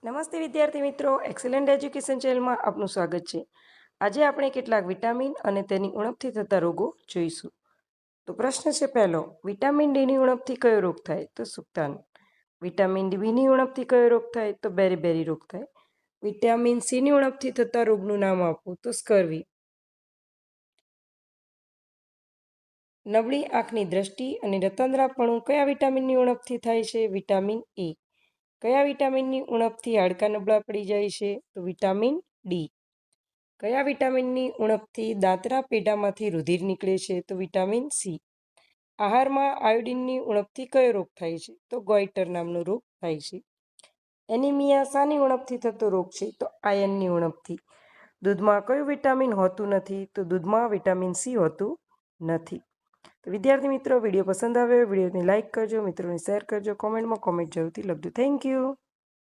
નમસ્તે વિદ્યાર્થી મિત્રો, એક્સેલન્ટ એજ્યુકેશન ચેનલમાં આપનું સ્વાગત છે. આજે આપણે કેટલાક વિટામિન અને તેની ઉણપથી થતા રોગો જોઈશું. તો પ્રશ્ન છે પહેલો, વિટામિન ડીની ઉણપથી કયો રોગ થાય? તો સુક્તાન. વિટામિન બીની ઉણપથી કયો રોગ થાય? તો બેરી રોગ થાય. વિટામિન સીની ઉણપથી થતા રોગનું નામ આપવું? તો સ્કર્વી. નબળી આંખની દ્રષ્ટિ અને રતનરાપણું કયા વિટામિનની ઉણપથી થાય છે? Vitamin A. કયા વિટામિનની ઉણપથી હાડકાં નબળા પડી જાય છે? તો વિટામિન ડી. કયા વિટામિનની ઉણપથી દાંતરા પેઢામાંથી રુધિર નીકળે છે? તો વિટામિન સી. આહારમાં આયોડિનની ઉણપથી કયો રોગ થાય છે? તો ગોઈટર નામનો રોગ થાય છે. એનિમિયા શાની ઉણપથી થતો રોગ છે? તો આયર્નની ઉણપથી. દૂધમાં કયું વિટામિન હોતું નથી? તો દૂધમાં વિટામિન સી હોતું નથી. તો વિદ્યાર્થી મિત્રો, વિડીયો પસંદ આવ્યો વિડીયોને લાઇક કરજો, મિત્રોને શેર કરજો, કોમેન્ટમાં કોમેન્ટ જરૂરથી લખજો. Thank you.